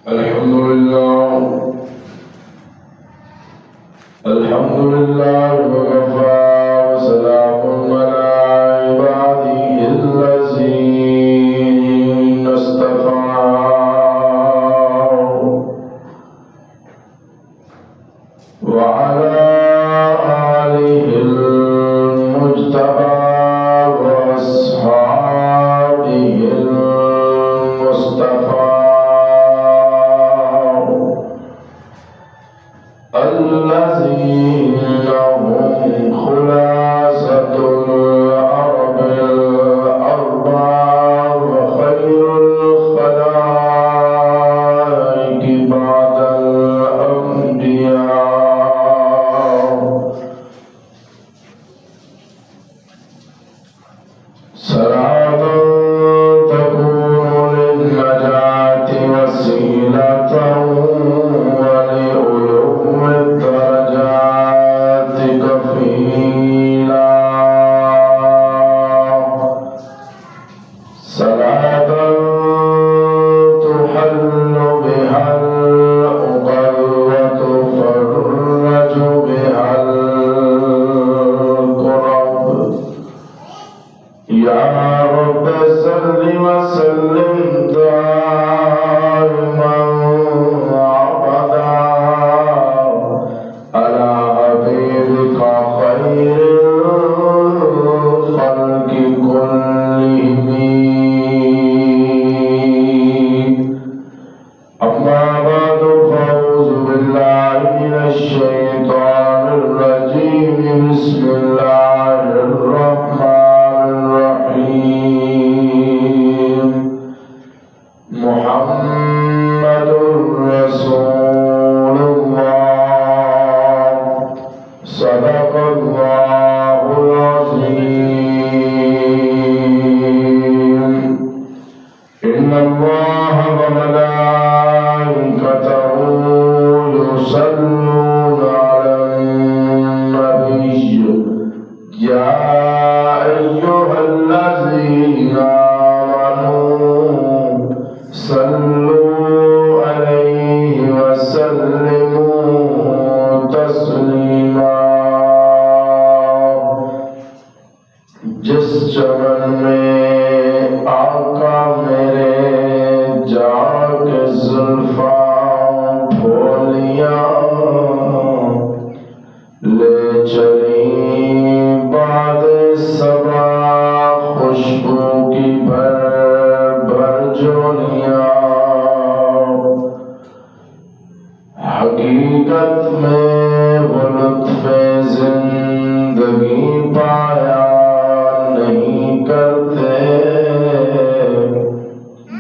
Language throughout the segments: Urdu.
الحمد لله وكفى وسلام على عباده الذين اصطفى وعلى آله المجتبى وأصحابه المصطفى الذين هم خلاصة الأرض الأربع وخير الخلائق بعد الأنبياء صلاة تكون للنجاة وسيلة الدرجات كفيلا صلاة تحل بها العقد وتفرج بها الكرب يا رب صل وسلم دائما أبدا على حبيبك خير الخلق كلهم أما بعد فأعوذ بالله من الشيطان الرجيم بسم الله الرحمن الرحيم محمد رسول الله صدق الله العظيم إن الله وملائكته يصلون على النبي يا أيها الذين آمنوا صلوا عليه وسلموا تسليما جس چمن میں آقا میرے جا کے زلفاں پھولیاں لے چلی باد صبا خوشبو کی بھر بھر جولیاں حقیقت میں وہ لطف زندگی پایا نہیں کرتے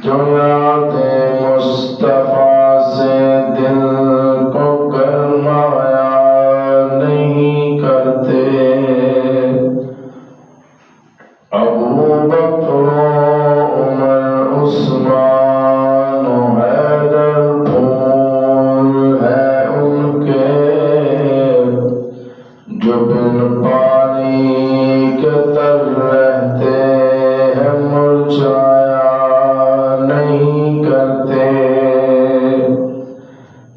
جو یاد مصطفیٰ سے دل کو گرمایا نہیں کرتے ابو بکر عمر عثمان و حیدر پھول ہے ان کے جو بن پانی کے تر رہتے ہیں مرجھایا نہیں کرتے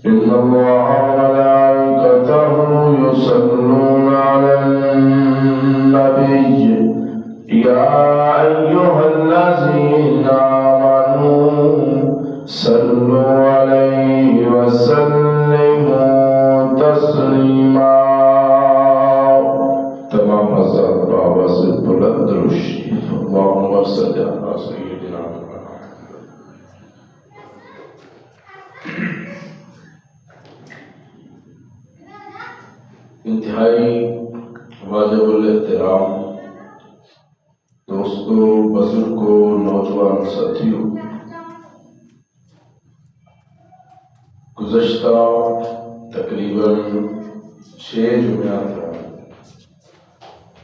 ان اللہ وملائکتہ یصلون علی النبی یا ایہا الذین آمنوا صلوا علیہ وسلموا تسلیما تمام حضرات بآواز بلند درود شریف اللہم صل علی سیدنا محمد. انتہائی واجب الاحترام دوستوں، بزرگوں، نوجوان ساتھیوں، گزشتہ تقریباً 6 جمعرات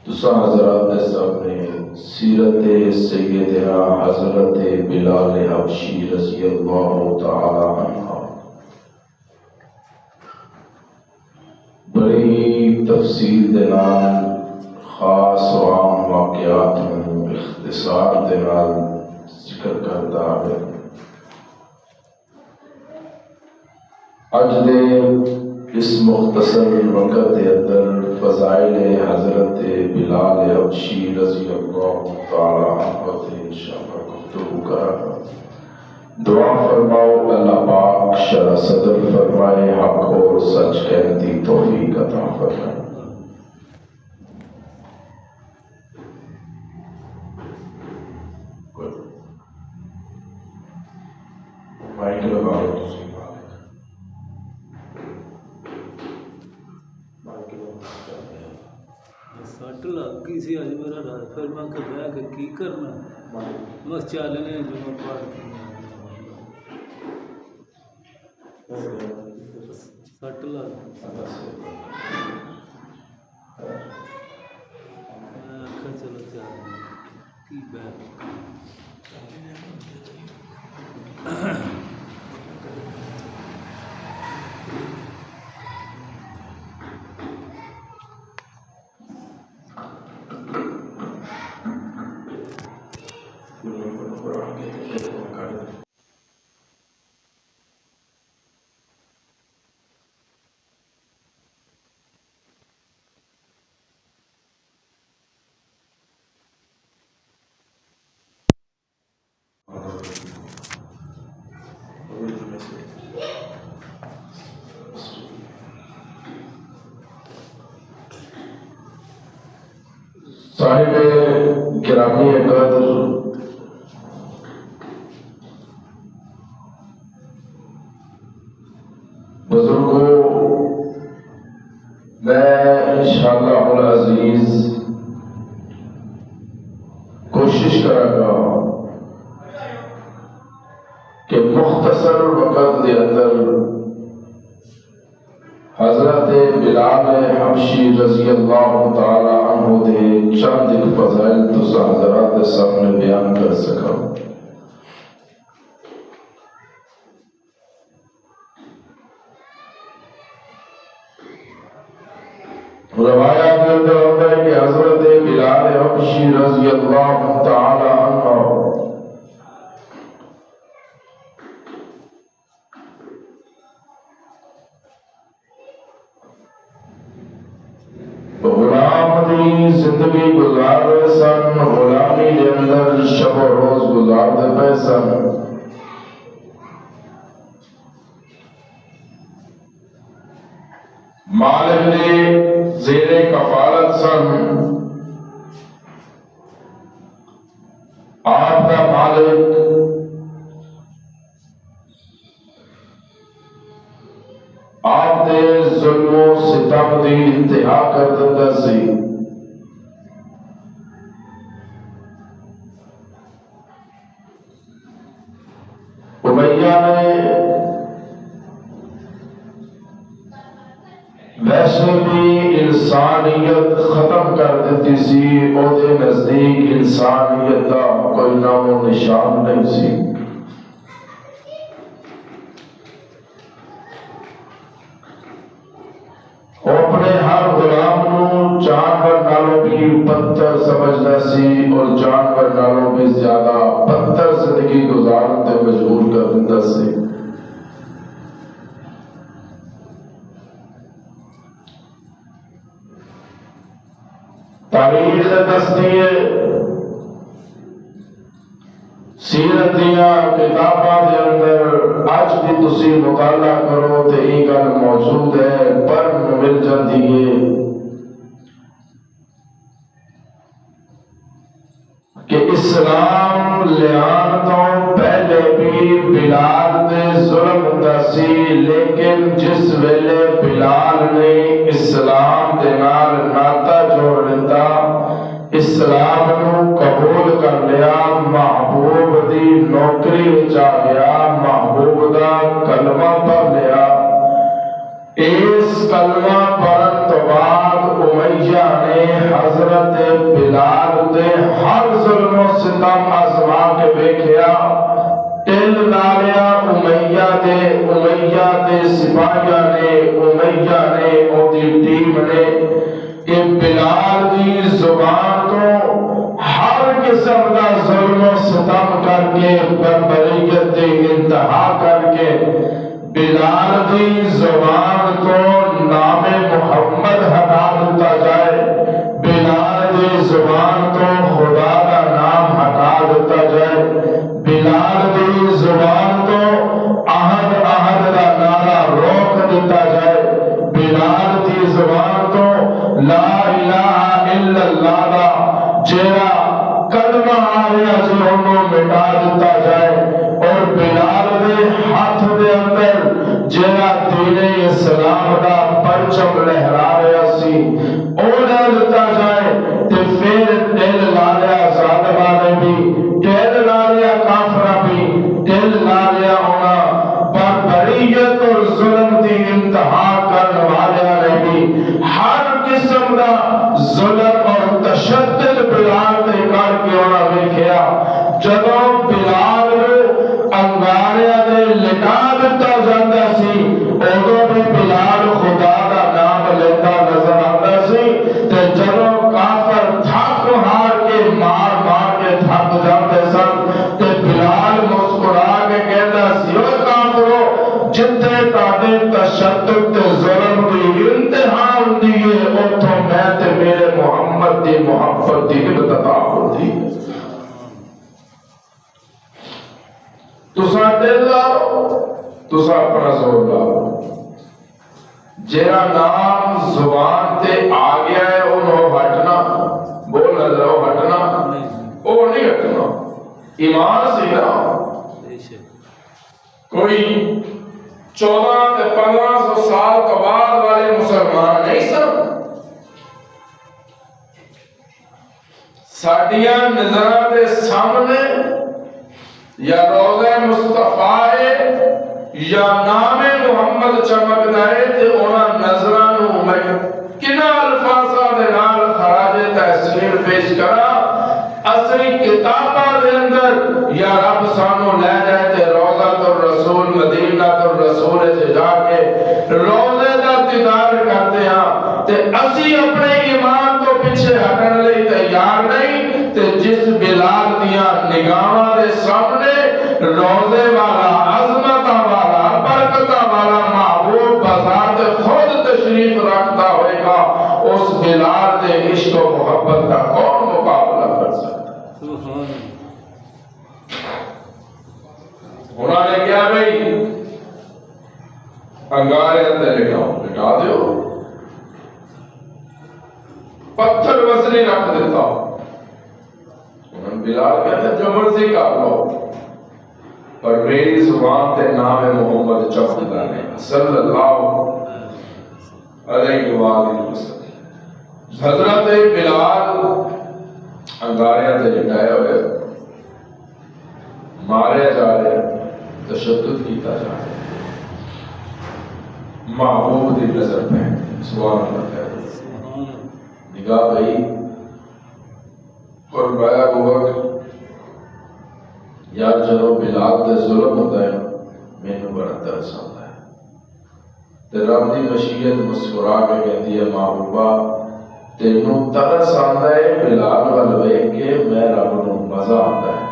تسا حضرات کے سامنے سیرت سیدنا حضرت بلال حبشی رضی اللہ تعالی عنہ بڑی تفصیل دے نال خاص و عام واقعات اختصار دے نال ذکر کرتا ہے. اج دے اس مختصر وقت کے اندر فضائل حضرت بلال حبشی رضی اللہ تعالی عنہ تے انشاءاللہ گفتگو کراں۔ دعا فرماؤ اللہ پاک شرح صدر فرمائے، حق اور سچ کہنے کی توفیق عطا فرمائے۔ مائک لگاؤ تسی سٹ لگ گئی سی اج میرا رات، پھر میں کہ بہ کے کی کرنا، بس چلنے جو میں پڑھ سٹ لگ میں آخر چلو چل کی بہ صاحب گرامی قدر بزرگوں، میں انشاءاللہ العزیز کوشش کروں گا کہ مختصر وقت کے اندر حضرت بلال حبشی رضی اللہ تعالی عنہ دے چند ایک فضائل تسا حضرات کے سامنے بیان کر سکا۔ روایات کے اندر ہوتا ہے کہ حضرت بلال حبشی رضی اللہ تعالی عنہ غلام دی زندگی گزار رہے سن، غلامی دے اندر شب و روز گزار دے پے سن۔ مالک نے زیر کفالت سن، آپ کا مالک آپ دے ظلم و ستم دی انتہا کر دیتا سی۔ امیہ نے ویسے بھی انسانیت ختم کر دیتی سی، او دے نزدیک انسانیت دا کوئی نام و نشان نہیں سی۔ اپنے ہر غلام نو جانور نالوں بھی بدتر سمجھدا سی اور جانور نالوں بھی زیادہ بدتر زندگی گزارن تے مجبور کر دیندا سی۔ تاریخ دستی ہے، سیرت دیاں کتاباں دے اندر اج بھی تسی مطالعہ کرو تے یہ گل موجود ہے، پر مل جاتی ہے کہ اسلام لیان تو پہلے بھی بلال دے ظلم ہوندا سی، لیکن جس ویلے بلال نے اسلام دے نال ناتا جوڑ لیتا، اسلام نو قبول کر لیا، محبوب دی نوکری وچ آ گیا، محبوب دا کلمہ پڑھ لیا، اس کلمہ پڑھن تو بعد امیہ نے حضرت بلال دے ہر ظلم و ستم آزما کے دیکھیا، ٹل ڈالیا امیہ دے سپاہیاں نے، امیہ نے اور دی ٹیم نے کہ بلال دی زبان تو ہر قسم کا ظلم و ستم کر کے بربریت دے انتہا کر کے بلال دی زبان تو نام محمد ہٹا دیتا جائے، بلال دی زبان تو خدا کا نام ہٹا دیتا جائے، بلال دی زبان تو احد احد کا نعرہ روک دیتا جائے، بلال دی زبان تو لا الہ الا اللہ کا جیڑا کلمہ آ رہا سی انہوں مٹا دیتا جائے، اور بلال دے ہاتھ دے اندر جیڑا دین اسلام کا پرچم لہرا رہا سی او ڈال دیتا جائے، تے پھر دل لا لیا ظالمہ نے بھی، دل لا لیا کافرہ بھی، دل لا لیا ہونا بربریت اور ظلم دی انتہا کرنے والے نے بھی، ہر قسم کا ظلم اور تشدد بلال تے کر کے ہونا ویکھیا، جدوں بلال انگاریاں دے لٹا دیتا جاتا سی، ادو بھی بلال خدا کا نام لیتا نظر آتا سی، تے جدوں کافر تھک ہار کے مار مار کے تھک جاتے سن، تے بلال مسکرا کے کہتا سی او کافرو جتھے تہاڈے تشدد تے ظلم دی انتہا ہوندی ہے اوتھوں میں تے میرے محمد دی محبت دی ابتدا ہوندی ہے۔ تسا دل لاؤ، تسا اپنا زور لاؤ، جیڑا نام زبان تے آ گیا ہے انہوں ہٹنا، بول نظر ہو ہٹنا، وہ نہیں ہٹنا، ایمان سے نا کوئی 1400-1500 سال کے بعد والے مسلمان نہیں سن، ساڈیاں نظراں دے سامنے یا روضہ مصطفیٰ ہے یا نام محمد چمکدا ہے تے انہاں نظراں نوں میں کنا الفاظاں دے نال خراج تحسین پیش کراں، اصلی کتاباں دے اندر یا رب سانو لے جائے تے روضہ الرسول مدینہ الرسول تے جا کے روضے دا دیدار کرتے ہاں تے اسی اپنے ایمان تو پیچھے ہٹن لئی تیار نہیں، تے جس بلال دیاں نگاہاں دے سامنے روضے والا عظمت والا برکت والا محبوب بذات خود تشریف رکھتا ہوئے گا، اس بلال دے عشق و محبت کا کون مقابلہ کر سکتا؟ انہوں نے کیا بھئی انگارے اندر لٹا دیو، پتھر وزنی رکھ دیتا ہوں، بلال کہتے جو مرضی کر لو پر میری زبان تے نام محمد چمکدا نہیں صلی اللہ علیہ وآلہ وسلم۔ حضرت بلال انگاریاں تے لٹائے ہوئے مارے جا رہے، تشدد کیتا جا رہا، محبوب دی نظر پہ سبحان اللہ کہتے نگاہ بھئی فرمایا ہوا یار جدو بلال دے ظلم ہوتا ہے مینوں بڑا ترس آتا ہے، تے رب دی مشیت مسکرا کے کہتی ہے محبوبہ تینوں ترس آتا ہے بلال وال ویکھ کے، میں رب نوں مزہ آتا ہے۔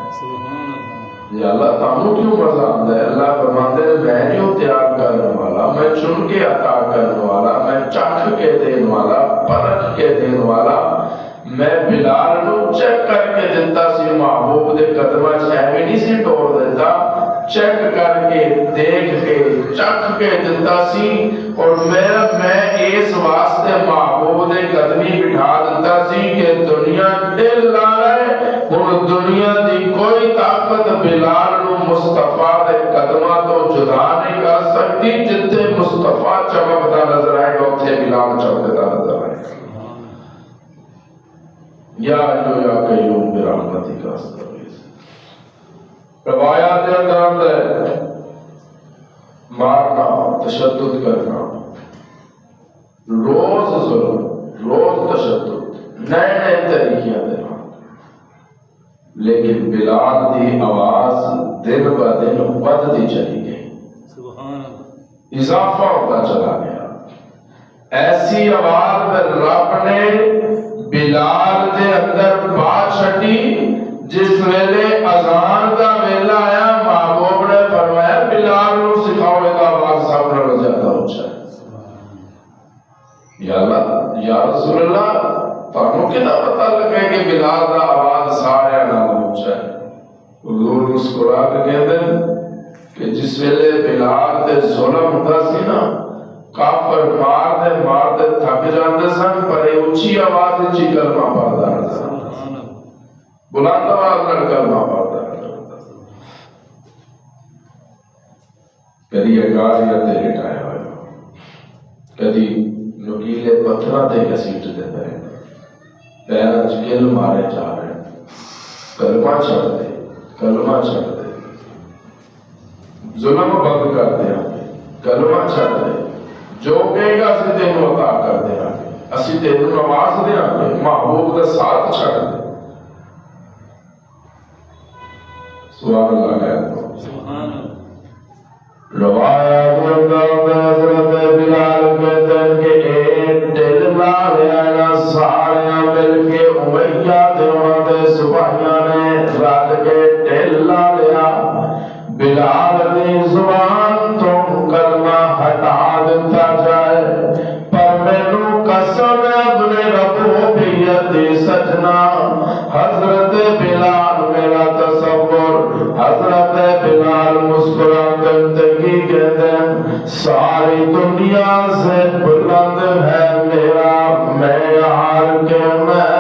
یا اللہ تانوں کیوں مزہ آتا ہے؟ اللہ فرماتے ہیں میں جو تیار کرنے والا، میں چن کے عطا کرنے والا، میں چکھ کے دینے والا، پرکھ کے دینے والا، میں بلال نو چیک کر کے دیتا سی، محبوب دے قدمہ چھے بھی نہیں سی توڑ دیتا، چیک کر کے دیکھ کے چکھ کے دیتا سی، اور میں اس واسطے محبوب دے قدمی بٹھا دیتا سی کہ دنیا دل لا رہے، اور دنیا دی کوئی طاقت بلال نو مصطفیٰ دے قدمہ تو جدا نہیں کر سکتی، جتے مصطفیٰ چمکتا نظر آئے گا اتھے بلال چمکتا نظر آئے گا۔ یا جو یا قیوم برحمتی کا استغیث۔ روایات اندر مارنا، تشدد کرنا، روز ظلم، روز تشدد، نئے نئے طریقے دینا، لیکن بلال دی آواز دن بہ دن بدھتی چلی گئی، اضافہ ہوتا چلا گیا۔ ایسی آواز رب نے بلال دے اندر بات چھٹی، جس ویلے اذان کا ویلا آیا محبوب نے فرمایا بلال نو سکھاؤ ایک آواز سب نہ رجا حضور مسکرا کے کہتے ہیں کہ جس ویلے بلال تے ظلم ہوندا سی نا کافر مار دے تھک جاندے سن پر یہ اونچی آواز وچ کلمہ پڑھدا نظر بلند آواز نال کلمہ پڑھدا کدی اکاڑیا تے لٹایا ہوا کدی نکیلے پتھراں تے گھسیٹ دے پے پیراں وچ گل مارے جا رہے کلمہ چھڑ دے ظلم بند کر دیا کلمہ چھڑ دے جو کہے گا اسی تینوں عطا کر دیا اسی تینوں نواز دیا محبوب کا ساتھ چھڑ دے سبحان اللہ کہتا سبحان اللہ روایت حضرت بلال کہتے ہیں کہ ایک دل لا لیا نا سارے مل کے امیہ دیوان دے سپاہیاں نے رات کے دل لا لیا بلال دی زبان تو کلمہ ہٹا دیتا جائے پر مینوں قسم اپنے رب بیت سجنا حضرت بلال میرا تصور حضرت بلال مسکرا گندگی کہتے ہیں ساری دنیا سے بلند ہے میرا معیار کہ میں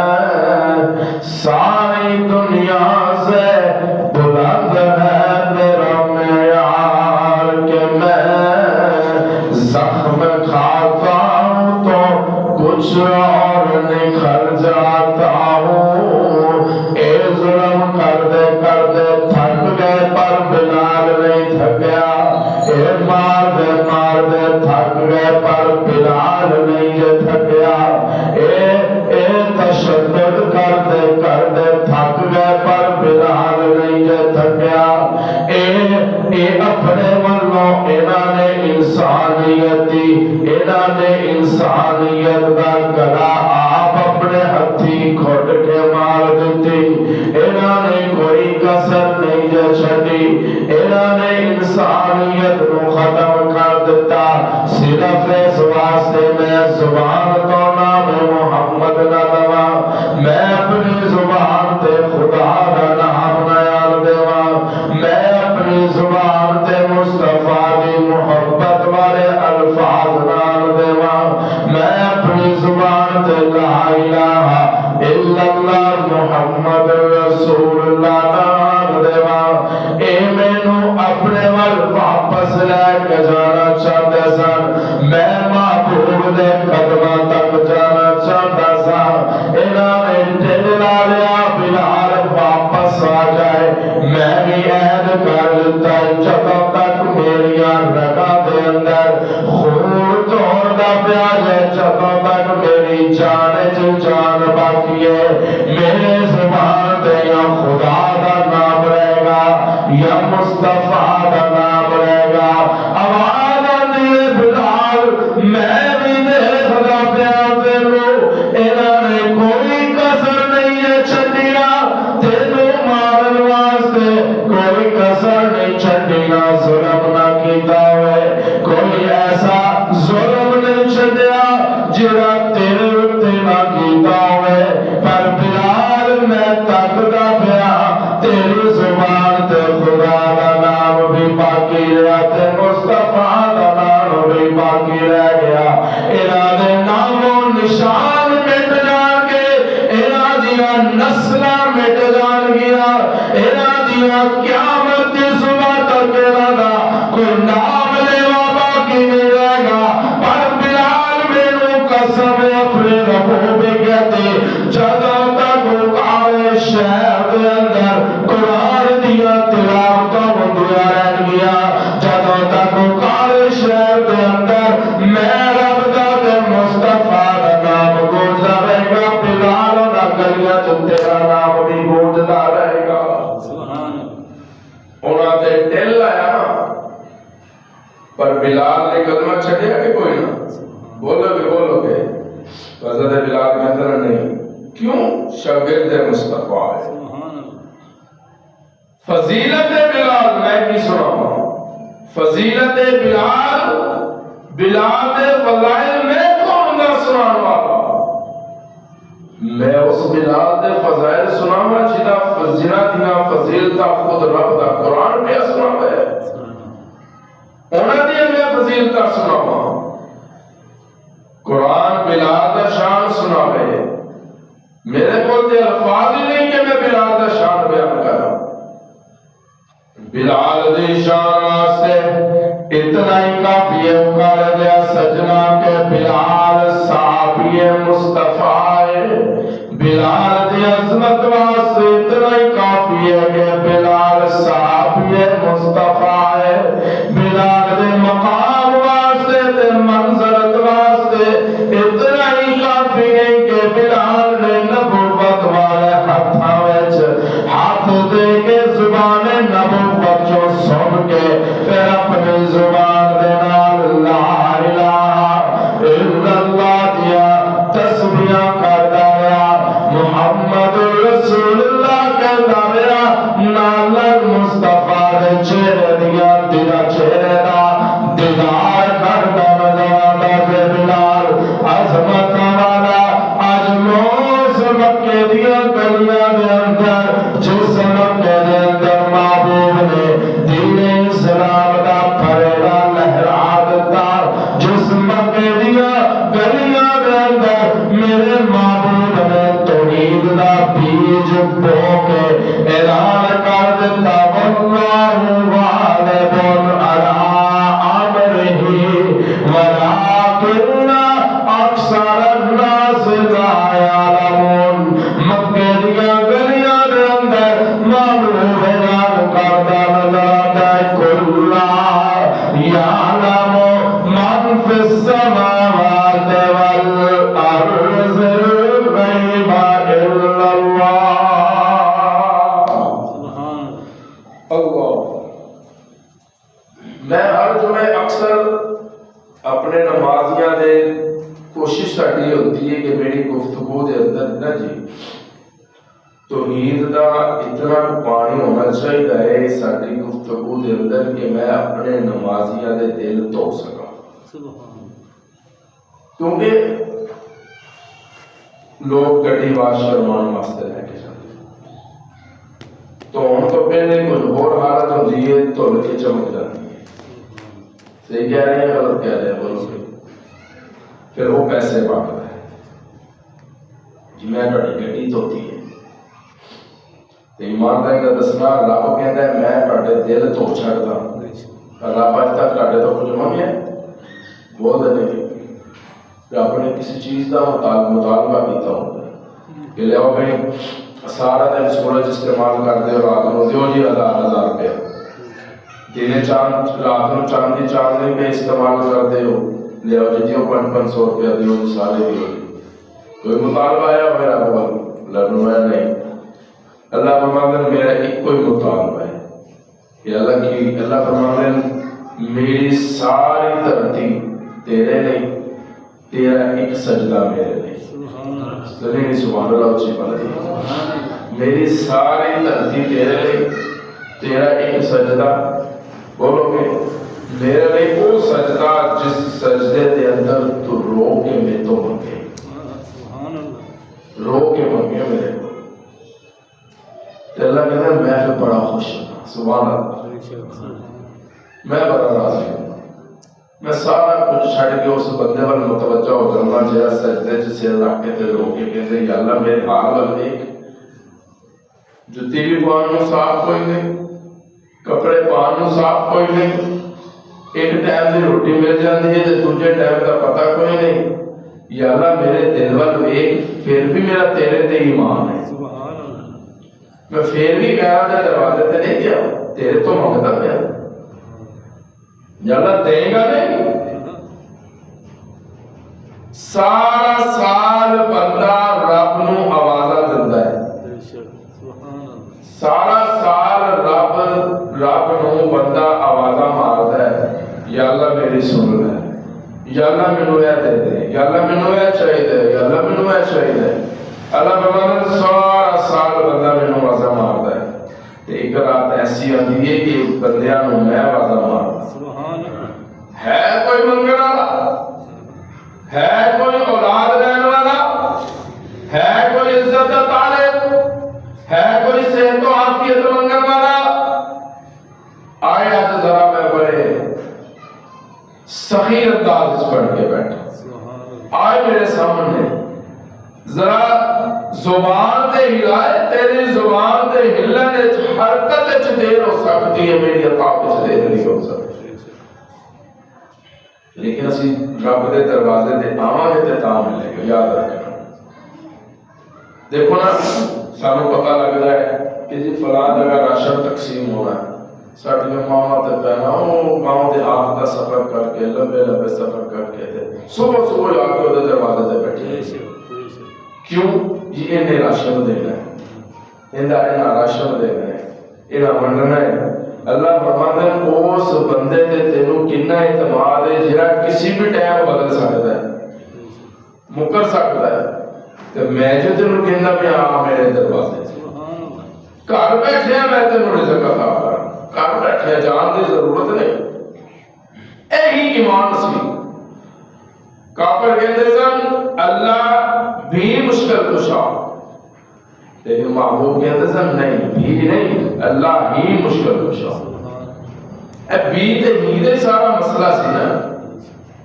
ساری دنیا سے بلند ہے میرا معیار کہ میں زخم کھاتا ہوں تو کچھ اور نکھر جاتا ہوں اے ظلم کر دے تھک گئے پر بلال نہیں تھکیا اے مار دے تھک گئے پر بلال نہیں تھکیا اے تشدد کر دے تھک گئے پر بلال نہیں تھکیا اے اپنے منوں انہاں نے انسانیت دا گلا آپ اپنے ہتھی کھٹ کے مار دیتی انہاں نے کوئی کسر نہیں چھڈی انہاں نے انسانیت کو ختم کر دیتا صرف اس واسطے میں زبان تو نام محمد نہ لواں میں اپنی زبان تے خدا دا نام نہ یاد دیواں میں اپنی زبان تے مصطفیٰ دی محبت والے الفاظ نال دیواں میں اپنی زبان تے لا الہ الا اللہ محمد رسول اللہ نال دیواں اے مینوں اپنے ول واپس لے کے جانا چاہتے سن میں محبوب دے قدماں تک جانا چاہتا سا انہاں نے دل لا لیا بلال واپس آ جائے میں بھی عہد کر لیتا جدوں تک میریاں رگاں دے اندر خون توڑدا پیا ہے جدوں تک میری جان باقی ہے میرے زبان تے یا خدا دا نام رہے گا یا مصطفیٰ دا نام رہے گا آواز آتی ہے بلال میں بھی دیکھدا پیا تینوں انہاں نے کوئی کسر نہیں ہے چھڈی نا تینوں مارن واسطے کوئی کسر نہیں چھڈی نا ظلم نہ کیتا ہوئے کوئی ایسا ظلم نہیں چھڈیا جڑا تیرے تے نہ کیتا ہوئے پر بلال میں تکدا پیا تیری زبان تے خدا دا نام بھی باقی رہا تے مصطفیٰ دا نام بھی باقی رہ گیا انہاں دے نام و نشان مٹ جان گے انہاں دیاں نسلاں مٹ جان گیا انہاں دیاں قیامت دی صبح تک انہاں دا کوئی نام لیوا باقی نہیں رہے گا پر بلال مینوں قسم اپنے رب بھی کہتے جدوں تک آئے شہر دے اندر قرآن دیا تلاوتاں ہوندیاں رہن گیا جدوں تک آئے شہر دے اندر میں رب دا تے مصطفیٰ دا نام گونجدا رہے گا بلال دا گلیاں چ تیرا نام بھی گونجدا رہے گا سبحان اللہ انہاں دے دل آیا نا پر بلال نے کلمہ چھڈیا کہ کوئی نہ بولو گے حضرت بلال کہتے ہیں نہیں کیوں شاگرد مصطفیٰ ہے سبحان اللہ فضیلت بلال میں کی سناؤں فضیلت بلال دے فضائل میں کون دا سنان والا میں اس بلال دے فضائل سناواں جنہاں دیاں فضیلتاں خود رب دا قرآن پہ سناوے انہاں دی میں فضیلتاں سناواں قرآن بلال دا شان سناوے میرے کو تے الفاظ ہی نہیں کہ میں بلال دا شان بیان کراں بلال دی شان واسطے اتنا ہی کافی ہے کہہ دیا سجنا کہ بلال صحابی مصطفیٰ ہے بلال دی عظمت واسطے اتنا ہی کافی ہے کہ بلال صحابی مصطفیٰ ہے بلال دے مقام واسطے تے منزلت واسطے اتنا ہی کافی ہے کہ بلال نے نبوت والے ہاتھاں وچ ہاتھ دے کے زبان نبوت جو سن کے پھر اپنی زبان دے نال لا الہ الا اللہ دیا تسبیح کردا رہیا محمد رسول اللہ کہدا رہیا نال مصطفیٰ دے چہرے دیا تیرا چہرے دا دیدار کردا نظر آندا تے بلال عظمت والا اج موس مکے دیا گلیاں دے اندر جس مکے دے اندر محبوب نے دین اسلام دا پھیلا لہرا دتا جس مکے دیا گلیاں دے اندر میرے محبوب نے توحید دا بیج بو کے اعلان کر دتا واللہ غالب علی امرہ ولکن اکثر الناس لا یعلمون مکے دیا گلیاں دے اندر محبوب اعلان کردا نظر کلا یعلم من فی السماوات والارض الغیب الا اللہ اللہ میں ہر جمعے اکثر اپنے نمازیاں دے کوشش ساری ہوتی ہے کہ میری گفتگو دے اندر نا جی توحید دا اتنا پانی ہونا چاہیے ساری گفتگو دے اندر کہ میں اپنے نمازیاں دے دل دھو سکا کیونکہ لوگ گڈی واش کروانے واسطے لے کے جاتے تو ہم تو پہلے کچھ اور حالت ہوتی ہے دھل کے چمک جاتی ہے صحیح کہہ رہے ہیں غلط کہہ رہے ہیں بولو پھر وہ پیسے مانگتا ہے جی میں تھوڑی گڈی دھوتی ہے تو ایمانداری کا دسنا رب کہتا ہے میں تھوڑے دل دھو چھڑتا رب اج تک تھوڑے تو کچھ منگیا بول دے رب نے کسی چیز کا مطالبہ کیتا ہوتا ہے کہ لے آؤ بھائی سارا دن سورج استعمال کرتے ہو رات کو دیو جی 1000 روپیہ دن چاند رات کو چاندی چاندنی پہ استعمال کرتے ہو لے آؤ جی دیو 500 روپیہ دیو جی سارے دیو جی کوئی مطالبہ آیا میرا بول لڑنا نہیں اللہ فرماتے میرا ایک کوئی مطالبہ ہے کہ اللہ فرماتے میری ساری دھرتی تیرے نہیں تیرا ایک سجدہ میرے نہیں سنی سبحان اللہ اچھی بات میری ساری دھرتی تیرے نہیں تیرا ایک سجدہ بولو گے میرے لیے وہ سجدہ جس سجدے دے اندر تو رو کے میں تو منگے رو کے منگے میرے کو اللہ کہتا ہے میں پھر بڑا خوش ہوں سبحان اللہ میں بڑا راضی ہوں میں سارا کچھ چھڑ کے اس بندے پر متوجہ ہو جاؤں گا جہاں سجدے جسے رکھ کے تے رو کے کہتے ہیں یا اللہ میرے حال وال دیکھ جتی بھی پان نو صاف کوئی نہیں کپڑے پان نو صاف کوئی نہیں ایک ٹائم دی روٹی مل جاتی ہے تے دوسرے ٹائم کا پتہ کوئی نہیں یا اللہ میرے دل وال دیکھ پھر بھی میرا تیرے تے ایمان ہے میں پھر بھی کہا تھا دروازے تے نہیں گیا تیرے تو منگتا پیا یا اللہ دے گا نہیں سارا سال بندہ رب نو آوازہ دندا ہے سارا سال رب نو بندہ آوازہ ماردا ہے یا اللہ میری سن لے یا اللہ مینوں اے دے دے یا اللہ مینوں اے چاہیے یا اللہ مینوں اے چاہیے اللہ فرماتا سارا سال بندہ مینوں آوازہ ماردا ہے تے ایک رات ایسی آندی ہے کہ بندیاں نو میں آوازہ ماردا ہے کوئی منگن والا ہے کوئی اولاد لینے والا ہے کوئی آئے آج ذرا میں بڑے سخی انداز پڑھ کے بیٹھا، آئے میرے سامنے ذرا زبان دے ہلائے، تیری زبان دے ہلنے حرکت دیر ہو سکتی ہے، میری عطا دیر نہیں ہو سکتی، لیکن اسی رب دے دروازے دے آواں گے تے تاں ملے گا، یاد رکھنا۔ دیکھو نا سانو پتہ لگتا ہے کہ جی فلاں جگہ راشن تقسیم ہو رہا ہے، ساڈیاں ماواں تے بہناں وہ گاؤں دیہات دا سفر کر کے لمبے لمبے سفر کر کے صبح صبح آ کے وہ دروازے تے بیٹھے، کیوں جی انہیں راشن دینا ہے، انہیں راشن دینا ہے، انہیں ونڈنا ہے۔ اللہ فرماتا ہے اس بندے تے تینوں کتنا اعتماد ہے جڑا کسی بھی ٹائم بدل سکتا ہے، مکر سکتا ہے، تو میں جو تینوں کہنا بھی آ میرے دروازے گھر بیٹھے میں تینوں رزق عطا کراں، گھر بیٹھے جان کی ضرورت نہیں۔ یہی ایمان سی۔ کافر کہتے سن اللہ بھی مشکل کشا، لیکن محبوب کہتے سن نہیں، بھی نہیں، اللہ ہی مشکل کشا۔ بھی تے ہی دے سارا مسئلہ سی نا۔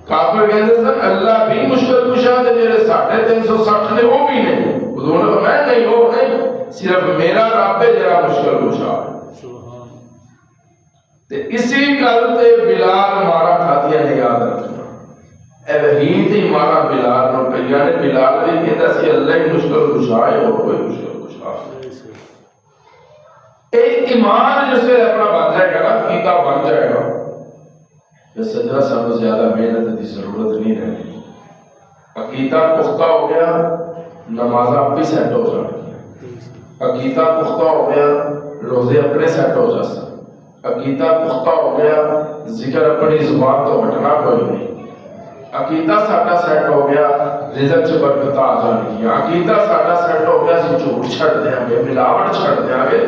کافر کہتے سن اللہ بھی مشکل کشا تے میرے 360 نے وہ بھی نہیں، حضور نے فرمایا نہیں وہ نہیں، صرف میرا رب ہے جڑا مشکل کشا ہے۔ تے اسی گل تے بلال مارا کھاتیاں نے یاد رکھنا، اے وہی تے مارا بلال نو کہیا نے، بلال بھی کہتا سی اللہ ہی مشکل کشا ہے اور کوئی مشکل کشا ہے۔ ایک ایمان جس سے اپنا بن جائے گا نا، عقیدہ بن جائے گا، کہ سجدہ سانو زیادہ محنت کی ضرورت نہیں رہی، عقیدہ پختہ ہو گیا، نماز اپنی سیٹ ہو جائے، عقیدہ پختہ ہو گیا، روزے اپنے سیٹ ہو جاتے، عقیدہ پختہ ہو گیا، ذکر اپنی زبان تو ہٹنا کوئی نہیں، عقیدہ ساڈا سیٹ ہو گیا، رزق چ برکت آ جانی ہے، عقیدہ ساڈا سیٹ ہو گیا، اسی جھوٹ چھڑ دیاں گے، ملاوٹ چھڑ دیاں گے۔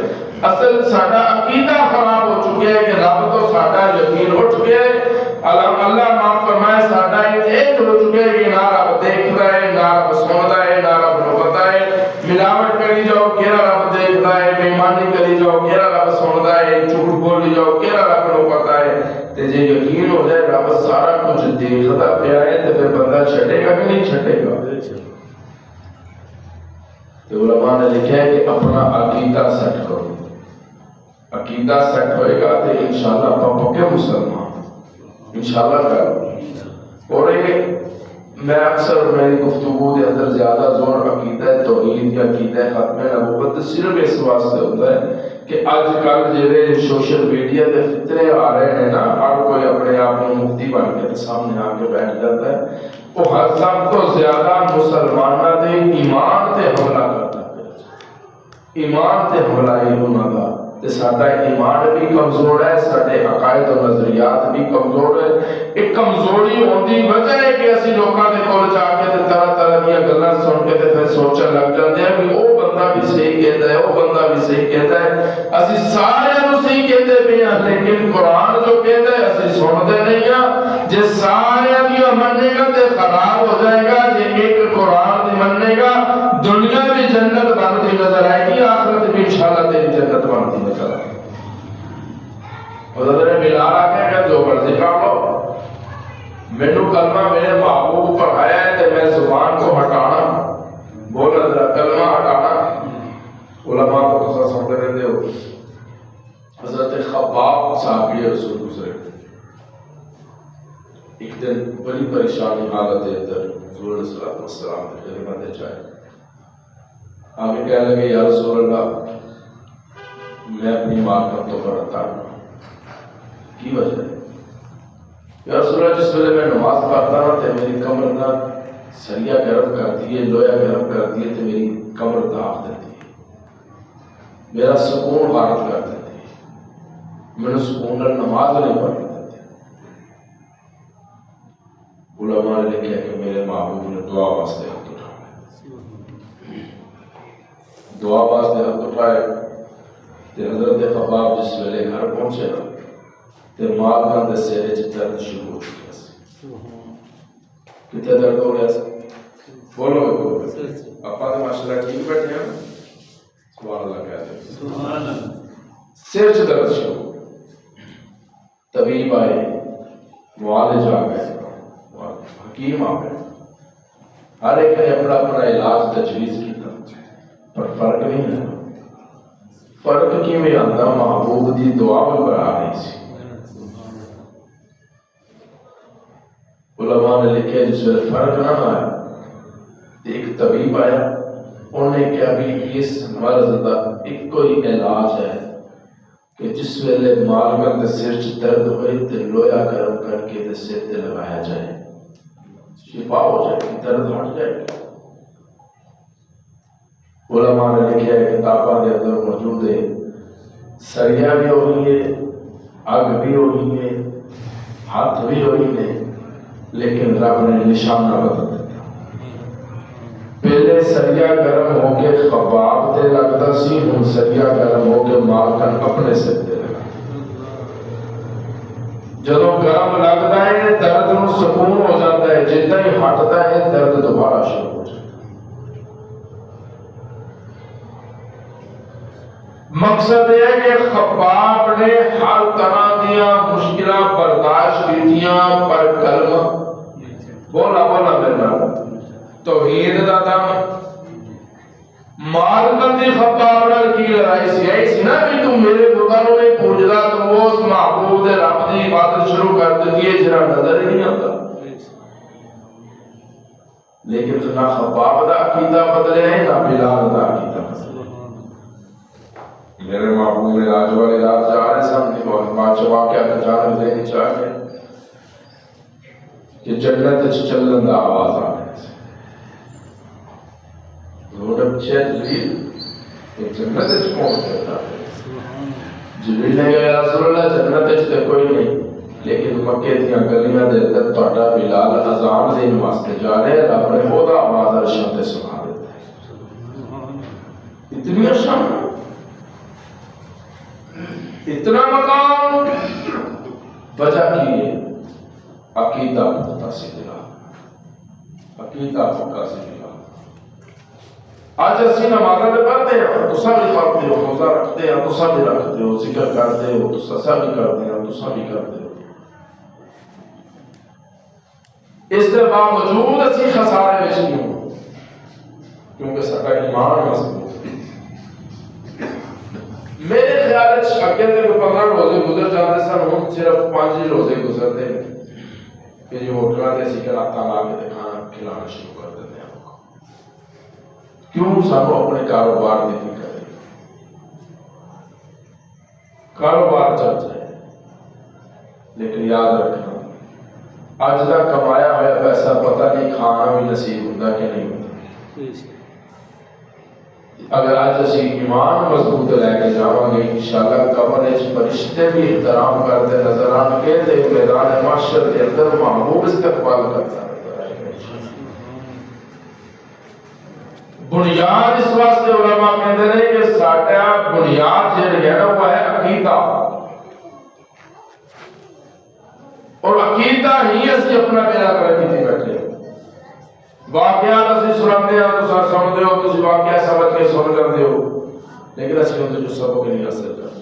اصل ساڈا عقیدہ خراب ہو چکے ہے کہ رب تو ساڈا یقین اٹھ گیا ہے، اللہ معاف فرمائے ساڈا یہ ہو چکے ہے کہ نہ رب دیکھتا ہے، نہ رب سنتا ہے، نہ رب نو پتا ہے، ملاوٹ کری جاؤ کیڑا رب دیکھتا ہے، بےمانی کری جاؤ کیڑا رب سنتا ہے، جھوٹ بولی جاؤ کیڑا رب نو پتا ہے۔ تے جے یقین ہو جائے رب سارا کچھ دیکھتا پیا ہے تے پھر بندہ چھٹے گا کہ نہیں چھٹے گا؟ تو علماء نے لکھا ہے کہ اپنا عقیدہ سیٹ کرو، عقیدہ سیٹ ہوئے گا تو انشاءاللہ آپ پکے مسلمان انشاءاللہ کرو۔ اور یہ میں اکثر میری گفتگو کے اندر زیادہ زور عقیدہ توحید یا عقیدہ ختم نبوت صرف اس واسطے ہوتا ہے کہ آج کل جڑے سوشل میڈیا کے فتنے آ رہے ہیں نا، ہر کوئی اپنے آپ کو مفتی بن کے سامنے آ کے بیٹھ جاتا ہے، وہ ہر سب تو زیادہ مسلمانوں کے ایمان تے حملہ کرتا ہے، ایمان تے حملہ ہے انہوں کا، تے ساڈا ایمان بھی کمزور ہے، ساڈے عقائد و نظریات بھی کمزور ہے۔ ایک کمزوری ہوندی وجہ ہے کہ اسی لوکاں دے کول جا کے تے طرح طرح دی گلاں سن کے تے پھر سوچن لگ جاندے ہیں کہ او بندہ بھی صحیح کہندا ہے، او بندہ بھی صحیح کہندا ہے، اسی سارے نو صحیح کہندے پے ہاں، لیکن قرآن جو کہندا ہے اسی سنتے نہیں ہاں۔ جے سارے دی مننے گا تے خراب ہو جائے گا، جے ایک قرآن دی مننے گا دنیا بھی جنت بنتی نظر آئے گی، آخرت بھی انشاءاللہ تیری جنت بنتی نظر آئے گی۔ حضرت نے بلال آکے کہ جو مرضی کر لو، مینوں کلمہ میرے محبوب پڑھایا ہے کہ میں زبان کو ہٹانا، بول حضرت کلمہ ہٹانا، علماء کو قصہ سنتے رہتے ہو۔ حضرت خباب صحابی رسول گزرے، ایک دن بڑی پریشانی حالت ہے اندر، حضور علیہ السلام کی خدمت چاہے آگے کہنے لگے یا رسول اللہ میں اپنی ماں کا توبہ رکھتا ہوں، کی وجہ ہے؟ یا رسول اللہ جس ویلے میں نماز پڑھتا ہوں تو میری کمر نہ سریا گرم کرتی ہے، لویا گرم کرتی ہے تو میری کمر داغ دیتی ہے، میرا سکون غارت کر دیتی ہے، میں نے سکون نماز نہیں پڑھتی دیتی۔ علماء نے لکھا کہ میرے محبوب نے دعا واسطے ہاتھ اٹھائے، دعا واسطے ہاتھ اٹھائے تو حضرت خباب جس ویلے گھر پہنچے نا تو مال گاندے سیرے چ درد شروع ہو چکا سی۔ کتنے درد ہو گیا سی؟ بولو گے اپا تو ماشاءاللہ ٹھیک بیٹھے ہیں، سبحان اللہ کہتے ہیں، سر چ درد شروع، طبیب آئے، معالج آ گئے، حکیم آ گئے، ہر ایک نے اپنا اپنا علاج تجویز کیا، پر فرق نہیں ہے۔ فرق کیویں آتا؟ محبوب دی دعا میں بنا رہی سی۔ علماء نے لکھے جس میں فرق نہ آیا، ایک طبیب آیا، انہوں نے کہا بھی اس مرض کا ایک کوئی علاج ہے کہ جس ویلے مالکن دے سر چ درد ہوئے تے لویا گرم کر کے دے سر تے لگایا جائے، شفا ہو جائے گی، درد ہٹ جائے گا۔ علماء نے لکھا ہے کتاباں کے اندر موجود ہے، سریا بھی ہوئی ہے، اگ بھی ہوئی ہے، ہاتھ بھی ہوئی ہے، لیکن رب نے نشانہ بدل دیا۔ پہلے سریا گرم ہو کے خباب تے لگتا سی، ہن سریا گرم ہو کے مالکن اپنے سر تے لگا۔ جدوں گرم لگتا ہے درد نو سکون ہو جاتا ہے، جتنا ہی ہٹتا ہے درد دوبارہ شروع ہو جاتا ہے۔ مقصد یہ ہے کہ خباب نے ہر طرح دیا مشکلات برداشت کیتیاں، پر کلمہ بولا میرے نال توحید دا دم۔ مالکن دی خباب نال کی لڑائی سی؟ ایسی سی نا بھی تو میرے خدا نو نہیں پوجدا، تو اس محبوب دے رب دی عبادت شروع کر دیتی ہے جرا نظر ہی نہیں آتا۔ لیکن نہ خباب دا عقیدہ بدلے ہیں، نہ بلال دا عقیدہ بدلے۔ میرے محبوب نے راج والے رات جا رہے سامنے اور پانچ واقعہ کا جانب دینی چاہے کہ جنت چلن دا آواز آ رہے تھے۔ روڈ اچھے جلیل کہ جنت کون کہتا ہے؟ جلیل نے کہا یا رسول اللہ جنت تے کوئی نہیں، لیکن مکے دیا گلیاں دے اندر تہاڈا بلال اذان دین واسطے جا رہے، رب نے وہ دا آواز عرشاں تے سنا دیتا ہے۔ اتنی شان، اتنا مقام، وجہ کی ہے عقیدہ پختہ سے دلا، عقیدہ پختہ سے دلا۔ آج اسی نمازیں پڑھتے ہیں، تسا بھی پڑھتے ہو، روزہ رکھتے ہیں، تسا بھی رکھتے ہو، ذکر کرتے ہو، تسا بھی کرتے ہیں، تسا بھی کرتے ہو۔ اس کے باوجود اسی خسارے میں کیوں؟ کیونکہ سارا ایمان مضبوط۔ میرے خیال اگے تے 15 روزے گزر جاتے سن، ہن صرف 5 روزے گزرتے ہیں کہ جو ہوٹلاں تے اسی کراتا لا کے کھانا کھلانا شروع کر دیتے ہیں۔ کیوں؟ سانو اپنے کاروبار کی فکر ہے، کاروبار چل جائے، لیکن یاد رکھنا اج کا کمایا ہوا پیسہ پتہ نہیں کھانا بھی نصیب ہوتا کہ نہیں ہوتا۔ اگر آج اسی ایمان مضبوط لے کے جاواں گے انشاءاللہ قبر وچ فرشتے بھی احترام کرتے نظر آن گے تے میدان محشر کے اندر محبوب استقبال کرتا نظر آئے گا۔ بنیاد اس واسطے علماء کہتے ہیں کہ ساڈا بنیاد جڑی ہے نا وہ ہے عقیدہ، اور عقیدہ ہی اسی اپنا بیڑا کر کے بیٹھے۔ واقعات اسی سناتے ہیں، تو سنتے ہو، تسی واقعہ سمجھ کے سن لیندے ہو، لیکن اسی ان جو سبق نہیں حاصل کرتے۔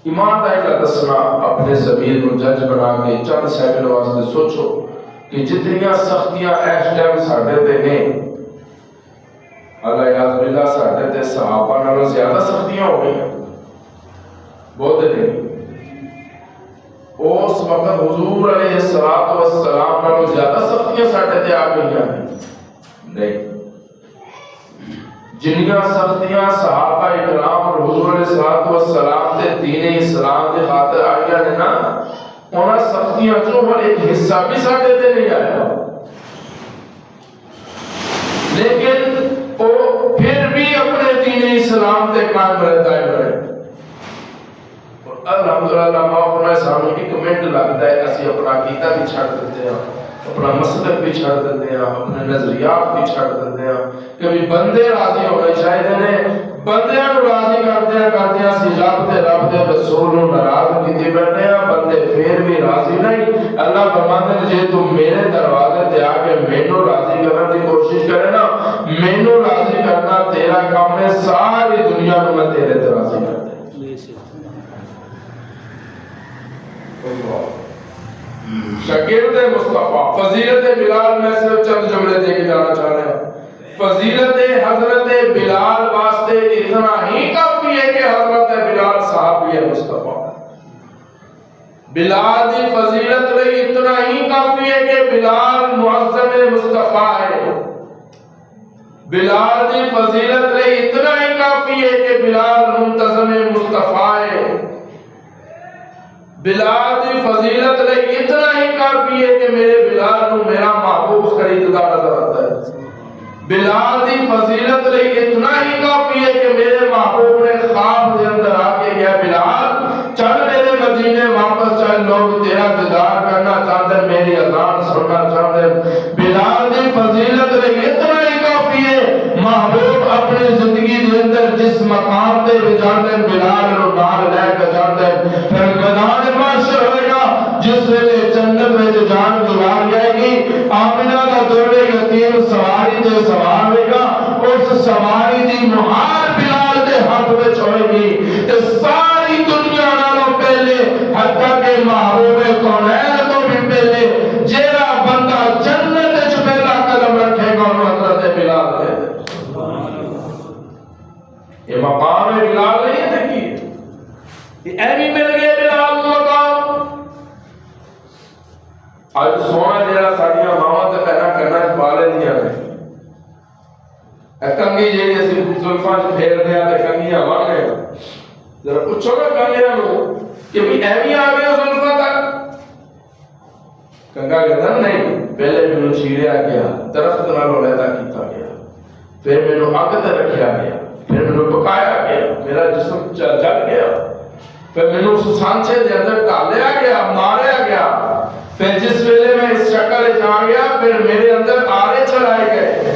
ایمان دا ایک دسنا اپنے ضمیر کو جج بنا کے چند سیکنڈ واسطے سوچو کہ جتنیاں سختیاں اس ٹائم ساڈے تے نے، اللہ یاز باللہ ساڈے تے صحابہ نالوں زیادہ سختیاں ہو گئی ہیں، بہت نہیں۔ اس وقت حضور علیہ الصلوۃ والسلام نالوں زیادہ سختیاں ساڈے تے آ گئی ہیں نہیں۔ جنیاں سختیاں صحابہ اکرام اور حضور علیہ الصلوۃ والسلام تے دین اسلام دے خاطر آئیاں نے نا، انہاں سختیاں چوں ہر ایک حصہ بھی ساڈے تے نہیں آیا، لیکن وہ پھر بھی اپنے دین اسلام تے قائم رہے۔ الحمدللہ معاف ہونا سانو 1 منٹ لگتا ہے اسی اپنا عقیدہ بھی چھڑ دیتے ہیں، اپنا مسلک بھی چھڑ دیتے ہیں، اپنے نظریات بھی چھڑ دیتے ہیں۔ کبھی بندے راضی ہونے چاہیے نے، بندیاں نو راضی کرتے ہیں اسی رب دے رسول نو ناراض کیتے بیٹھے ہیں، بندے پھر بھی راضی نہیں۔ اللہ فرماتے ہیں جے تم میرے دروازے تے آ کے مینوں راضی کرنے کی کوشش کرے نا، مینوں راضی کرنا تیرا کام ہے، ساری دنیا نو میں تیرے تے راضی کر دوں۔ شاگرد مصطفیٰ فضیلت بلال میں صرف چند جملے دے کے جانا چاہ رہے ہیں. فضیلت حضرت بلال واسطے اتنا ہی کافی ہے کہ حضرت بلال صحابی مصطفیٰ. بلال دی فضیلت لئی اتنا ہی کافی ہے کہ بلال معظم مصطفیٰ ہے. بلال دی فضیلت لئی اتنا ہی کافی ہے کہ بلال منتظم مصطفیٰ ہے. بلال دی فضیلت لئی اتنا ہی کافی ہے کہ میرے بلال کو میرا محبوب خریددا نظر آتا ہے. بلال دی فضیلت لئی اتنا ہی کافی ہے کہ میرے محبوب نے خواب دے اندر آ کے کہا بلال چل میرے مدینے واپس چل، لوگ تیرا دیدار کرنا چاہتے ہیں، میری اذان سننا چاہتے ہیں. بلال دی فضیلت لئی اتنا ہی کافی ہے محبوب اپنی زندگی دے اندر جس مقام تے بھی جاندے بلال نو نال لے کے جاندے. پھر میدان محشر ہوئے گا جس ویلے جنت وچ جان گزار جائے گی، آمنہ دا دوڑے یتیم سواری تے سوار ہوئے گا، اس سواری دی مہار بلال دے ہاتھ وچ ہوئے گی تے ساری دنیا نالوں پہلے حتیٰ کہ محبوب کونین تو بھی پہلے جیڑا بندہ جنت وچ پہلا قدم رکھے گا وہ حضرت بلال ہے. یہ مقام بلال نہیں ہے دیکھیے، یہ ایویں مل گئے بلال کو مقام. آج سونا جیڑا ساڈیاں ماواں تے پہنا کرنا چ پا لیندیاں نے، کنگھی جیڑی اسی زلفاں چ پھیر دیا تے کنگھیاں وانے، ذرا پوچھو نا کنگھیاں نو کہ بھی ایویں آ گئے زلفاں تک. کنگھا کہتا نہیں، پہلے مینوں چیریا گیا، درخت نال علیحدہ کیتا گیا، پھر مینوں اگ تے رکھیا گیا، پھر مینوں پکایا گیا، میرا جسم جل گیا، پھر مینوں اس سانچے دے اندر ڈالیا گیا، ماریا گیا، پھر جس ویلے میں اس شکل وچ آ گیا پھر میرے اندر آرے چلائے گئے،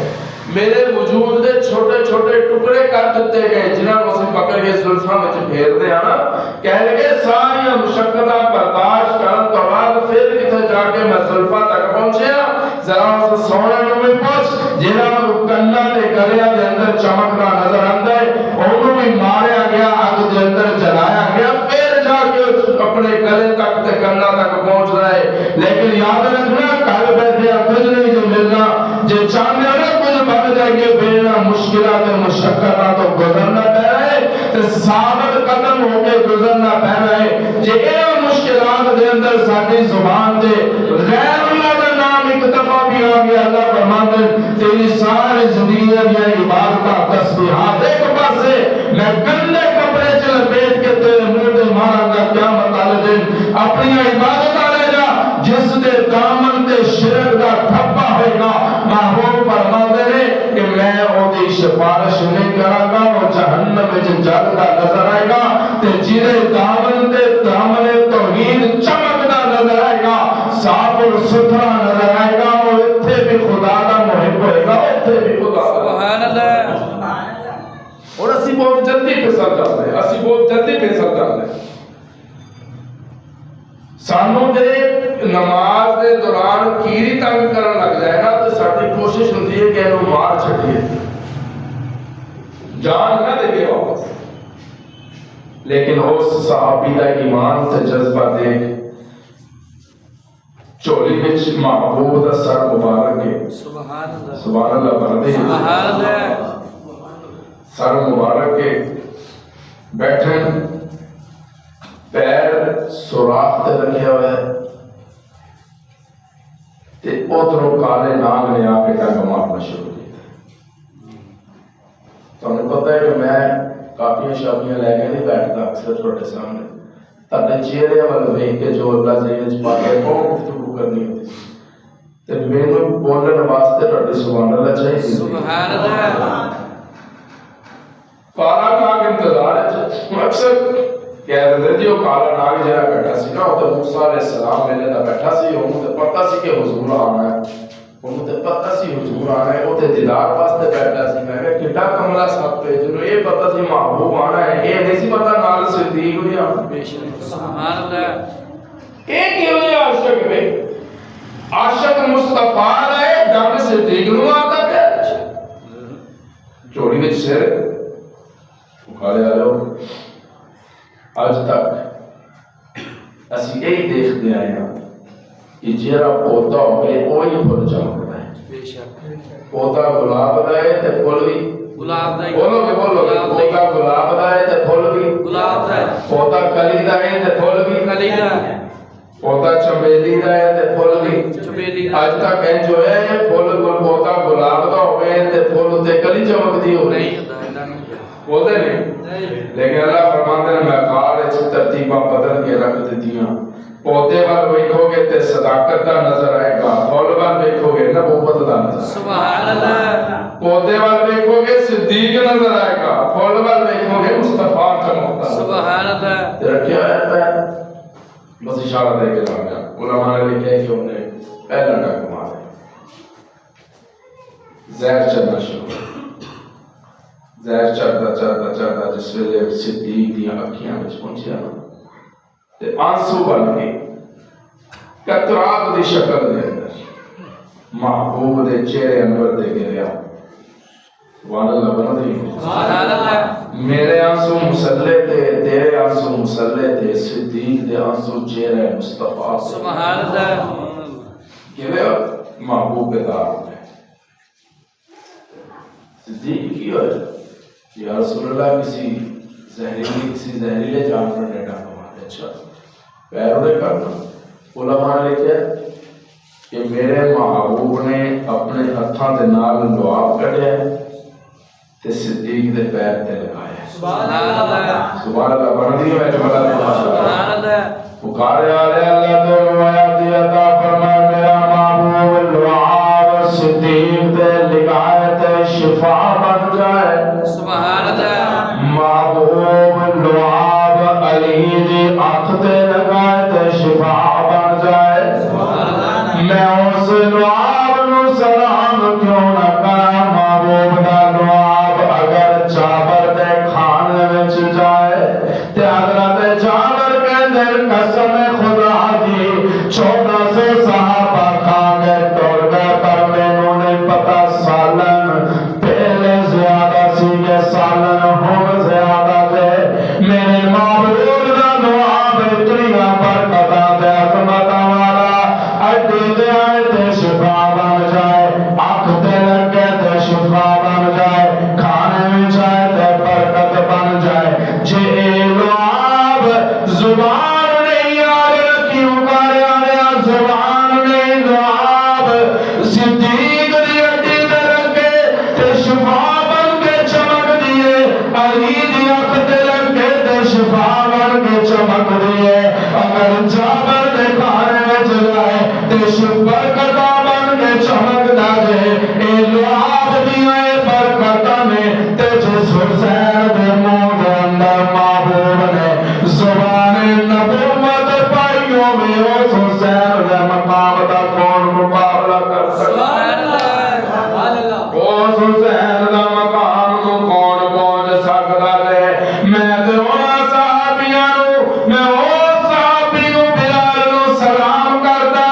میرے وجود دے چھوٹے چھوٹے ٹکڑے کر دیتے گئے جنہاں کو اسی پکڑ کے زلفاں وچ پھیر دے نا. کہہ لگے ساری مشقتاں برداشت کرن تو بعد پھر کتے جا کے میں زلفاں تک پہنچیا. ذرا اس سونے نو بھی پوچھ جنہاں کو کنا تے گلیا دے اندر چمکنا نظر آندا ہے اونوں بھی ماریا گیا، اگ دے اندر جلایا گیا، پھر جا کے اپنے گلے تک تے کنا تک پہنچ رہا ہے. لیکن یاد رکھنا گھر بیٹھے کچھ نہیں جو ملنا، جے چاہتے ہو نا کچھ بن جائے گے بنا مشکلات مشقتاں تو گزرنا پہ رہا ہے تے ثابت قدم ہو کے گزرنا پہ رہا ہے. جے ان مشکلات دے اندر ساری زبان دے غیر اللہ کا نام ایک دفعہ بھی آ گیا، اللہ فرماتے تیری ساری زندگی دی عبادت تسبیحات ایک پاسے میں گندے کپڑے چ لپیٹ کے تیرے منہ تے مارا گا قیامت والے دن. اپنی عبادت لے جا جس دے دامن تے شرک دا تھپا ہوئے گا، محبوب فرماتے ہیں کہ میں او دی سفارش نہیں کراں گا، وہ جہنم وچ جلدا نظر آئے گا تے جیدے دامن تے دامن توحید چمکدا نظر آئے گا، صاف اور ستھرا نظر آئے گا، وہ اتھے بھی خدا دا محب ہوئے گا، اتھے بھی خدا دا. سبحان اللہ. اور اسی بہت جلدی پھسل جاتے ہیں، اسی بہت جلدی پھسل جاتے ہیں. سانوں دے نماز دے دوران کیری تنگ کرن لگ جائے گا تو ساری کوشش ہوتی ہے کہ انہوں مار چھٹیے، جان نہ دے گے واپس. لیکن اس صحابی دا ایمان تے جذبہ دیکھ چولی وچ محبوب دا سر مبارک ہے. سبحان اللہ، سبحان اللہ بردے، سبحان اللہ. سر مبارک ہے، بیٹھے پیر سوراخ تے رکھے ہوئے تے ادھروں کالے ناگ نے آ کے ڈنگ مارنا شروع کیا. تمہیں پتہ ہے کہ میں کاپیاں شاپیاں لے کے نہیں بیٹھتا اکثر تھوڑے سامنے، تاکہ چہرے والے ویکھ کے جو اللہ ذہن وچ پا کے وہ گفتگو کرنی ہوتی تے مینوں بولن واسطے تہاڈی سبحان اللہ چاہیے. سبحان اللہ. کالا ناگ انتظار ہے اکثر کہہ دے جی وہ کالا ناگ جہاں بیٹھا سی نا وہ موسیٰ علیہ السلام میلے دا بیٹھا سی، انہوں تے پتہ سی کہ حضور آنا ہے، انہوں تے پتہ سی حضور آنا ہے، وہ تے دیدار واسطے بیٹھا سی. میں کہ کڈا کملا سب پہ جنوں یہ پتہ سی محبوب آنا ہے، یہ نہیں سی پتہ نال صدیق بھی آنا. سبحان اللہ. یہ کیوں جی عاشق میں عاشق مصطفیٰ ہے ڈنگ صدیق نو آتا پیا چوڑی وچ سر اکھاڑے آ جاؤ. آج تک اسی یہی دیکھتے آئے ہیں کہ جیڑا پودا ہوئے وہی پھل جمتا ہے. بے شک پودا گلاب دا ہے تے پھل بھی گلاب دا بولو گے پودا گلاب دا ہے تے پھل بھی گلاب دا ہے. پودا کلی دا ہے تے پھل بھی کلی دا ہے. پودا چمیلی دا ہے تے پھل بھی چمیلی دا اج تک این جو ہے یہ پھل پودا گلاب دا ہوئے تے پھل تے کلی چمکدی ہو نہیں ہوندا ایڈا نہیں بولتے نہیں. لیکن اللہ فرماتے ہیں میں خال ترتیباں بدل کے رکھ دیتیاں. پودے وال ویکھو گے تے صداقت دا نظر آئے گا, پھل وال ویکھو گے نبوت دا نظر. سبحان اللہ. پودے وال ویکھو گے صدیق نظر آئے گا, پھل وال ویکھو گے مصطفیٰ چمکتا. سبحان اللہ. رکھیا ہے بس اشارہ دے کے جا گیا. علماء نے لکھا ہے کہ انہوں نے پہلا ڈاک مارا زہر چلنا شروع. زہر چڑھتا چڑھتا چڑھتا جس ویلے صدیق دیاں اکھیاں وچ پہنچیا تے آنسو بن کے قطرات دی شکل دے اندر محبوب دے چہرے انور دے گریا. سبحان اللہ بنا دی. سبحان اللہ. میرے آنسو مسلے تے تیرے آنسو مسلے تے صدیق دے آنسو چہرے مصطفیٰ. سبحان اللہ. کیویں محبوب دے دار ہوئے. صدیق کی ہوئے یا رسول اللہ کسی زہریلے جانور نے ڈاکا مارا. اچھا پیروں نے کرنا. علماء نے لکھا کہ میرے محبوب نے اپنے ہتھاں دے نال لعاب کڈیا تے صدیق دے پیر تے لگایا. سبحان اللہ. سبحان اللہ بن دی ہے بڑا سبحان اللہ. پکارے والے اللہ تو رویا دی عطا فرمائے میرا محبوب لعاب صدیق دے لگائے تے شفا بن جائے. سبحان اللہ. محبوب لعاب علی دی آنکھ تے لگائے تے شفا بن جائے. سبحان اللہ. میں اس لعاب نو سلام کیوں نہ کراں. محبوب دا لعاب اگر جابر دے کھانے وچ جائے تے حضرت جابر کہندے قسم خدا دی 1400 صحابہ کھا گئے توڑ گئے پر مینوں نہیں پتا سالن پہلے زیادہ سی کہ سالن ہم زیادہ دے. میرے محبوب دا لعاب اتنی برکت دے عظمت والا اڈی دے آئے تے شفا بن جائے. آنکھ تے لگے تے شفا بن جائے. کھانے میں جائے تے برکت بن جائے. جے لعاب زبان نہیں یاد رکھیوں کارے آیا زبان نہیں لعاب صدیق دی اڈی تے لگے تے شفا بن کے چمک دیے. علی دی آنکھ تے لگے تے شفا بن کے چمک دیے. اگر جابر دے کھانے میں جلائے تے شفا برکتہ بن کے چمک دا دے. اے لعاب دیاں برکتہ میں تے جس حسین دے منہ دے اندر محبوب نے زبان نبوت پائیوں میں اس حسین دے مقام دا کون مقابلہ کر سکتا. سبحان اللہ. اس حسین دا مقام نو کون پہنچ سکتا ہے. میں تے انہاں صحابیاں نو میں او صحابی نو بلال نو سلام کردا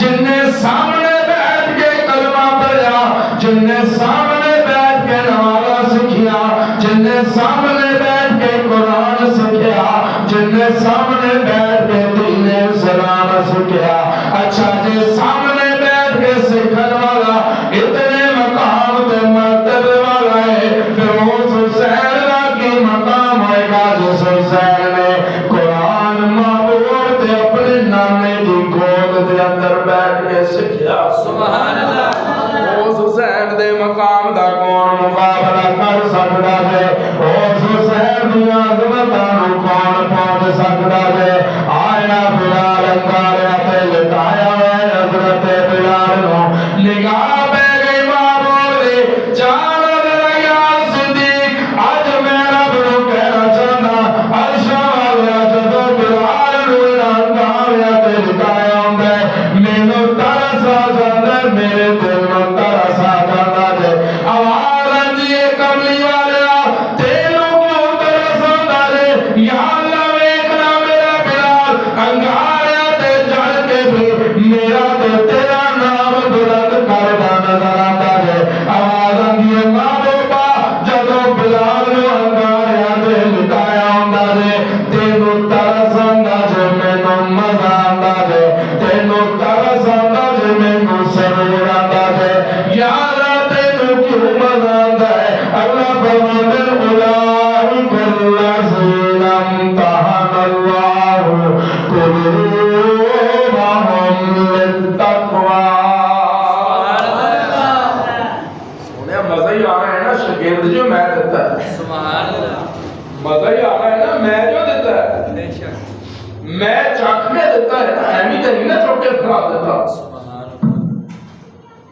جن نے سامنے بیٹھ کے کلمہ پڑھیا, جن نے سامنے بیٹھ کے نماز سکھیا, جن نے سامنے بیٹھ کے قرآن سکھیا, جن نے سامنے بیٹھ کے دین اسلام سکھیا. اچھا جی سامنے بیٹھ کے سکھن والا اتنے مقام تے مرتبے والا ہے پھر اس حسین کا کی مقام ہوئے گا جس حسین نے قرآن محبوب تے اپنے نانے کی گود دے اندر بیٹھ کے سکھیا. سبحان اللہ. اس حسین دے مقام دا کون مقابلہ کر سکتا ہے. اس حسین دی عظمتاں نو کون پہنچ سکتا ہے. آیا بلال انگاریا تے لٹایا ہوئے حضرت بلال نو نگاہ پہ گئی محبوب دی جان ذرا یا صدیق اج میں رب نو کہنا چاہنا عرش والا جدو بلال نو انگاریا تے لٹایا ہوندا مینوں ترس آ جاندا میرے دل نو ترس آ جاندا جے. آواز آندی ہے کملی والیا تینوں کیوں ترس آندا جے. یا اللہ ویکھنا میرا بلال انگاریا تے جل کے بھی میرا تے تیرا نام بلند کردا نظر آندا جے. آواز آندی ہے محبوبا جدو بلال نو انگاریا تے لٹایا ہوندا جے تینوں ترس آندا جے مینوں للتقوى سونے مزہ ہی آ رہا ہے نا شاگرد جو میں دیتا ہے مزہ ہی آ رہا ہے نا میں جو دیتا ہے میں چاک میں دیتا ہے نا ایمی تو نہیں نا چوکے پھرا دیتا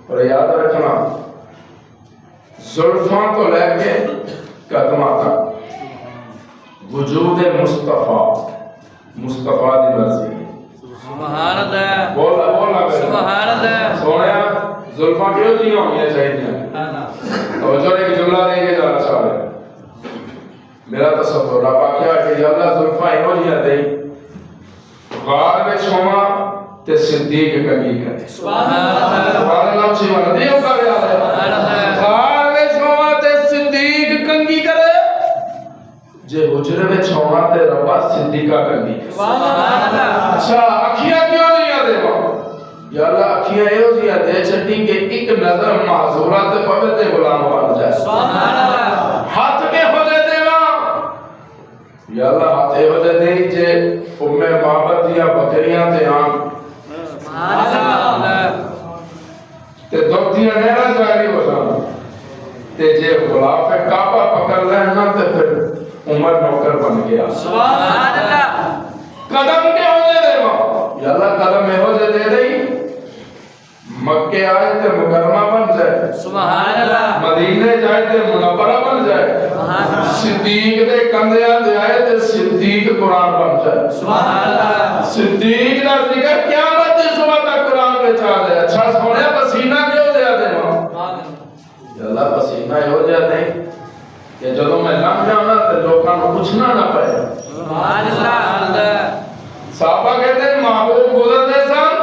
اور یاد رکھنا زلفاں تو لے کے قدمہ تک وجود مصطفیٰ مصطفیٰ دی مرضی سبحان اللہ بولا بولا سبحان اللہ سونے زلفاں کیوں نہیں ہونی چاہیے توجہ ایک جملہ دیں گے جانا چاہ رہے ہیں میرا تصور رب کیا کہ یا اللہ زلفاں ہو جیا دے غار میں چھوما تے صدیق کنگی کرے سبحان اللہ سبحان اللہ اچھی بات دیو کا بیان ہے غار میں چھوما تے صدیق کنگی کرے جے حجرے میں چھوما تے ربا صدیقہ کنگی سبحان اللہ اچھا اکھیاں کیوں نہیں دے ماں یا اللہ اکھیاں ایو جیا دے چٹی کے ایک نظر معذورات تے پوے تے غلام بن جائے سبحان اللہ ہاتھ کے ہو دے دے ماں یا اللہ ہاتھ ہو دے دے جے ام محبت یا بکریاں تے آن سبحان اللہ تے دبتیاں نیرہ جاری ہو جانا تے جے غلاف کعبہ پکڑ لینا تے پھر عمر نوکر بن گیا سبحان اللہ قدم کے ہو دے دے ماں یا اللہ قدم میں ہو دے دے دے مکے آئے تے مکرمہ بن جائے سبحان اللہ مدینے جائے تے منورہ بن جائے صدیق دے کندھیاں دے آئے تے صدیق قرآن بن جائے سبحان اللہ صدیق دا ذکر قیامت دی صبح تک قرآن پہ چاہ دے اچھا سونے پسینہ کیوں دے دے ماں یا اللہ پسینہ ہو جاتے کہ جدوں میں لم جانا تے لوکاں نوں پوچھنا نہ پڑے سبحان اللہ صحابہ کہتے ہیں محبوب گزرتے سن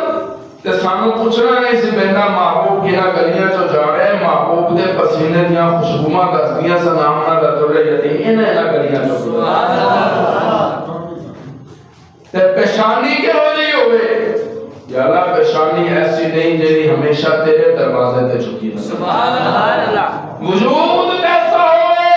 تے سانو پوچھنا نہیں سی بہنا محبوب کینا گلیاں چو جا رہے ہیں محبوب دے پسینے دیاں خوشبوواں دسدیاں سلامنا دا ترے یتی انہاں گلیاں چو سبحان اللہ تے پیشانی کے ہو نہیں ہوئے یا اللہ پیشانی ایسی نہیں جیڑی ہمیشہ تیرے دروازے تے چکی رہے سبحان اللہ وجود کیسا ہوئے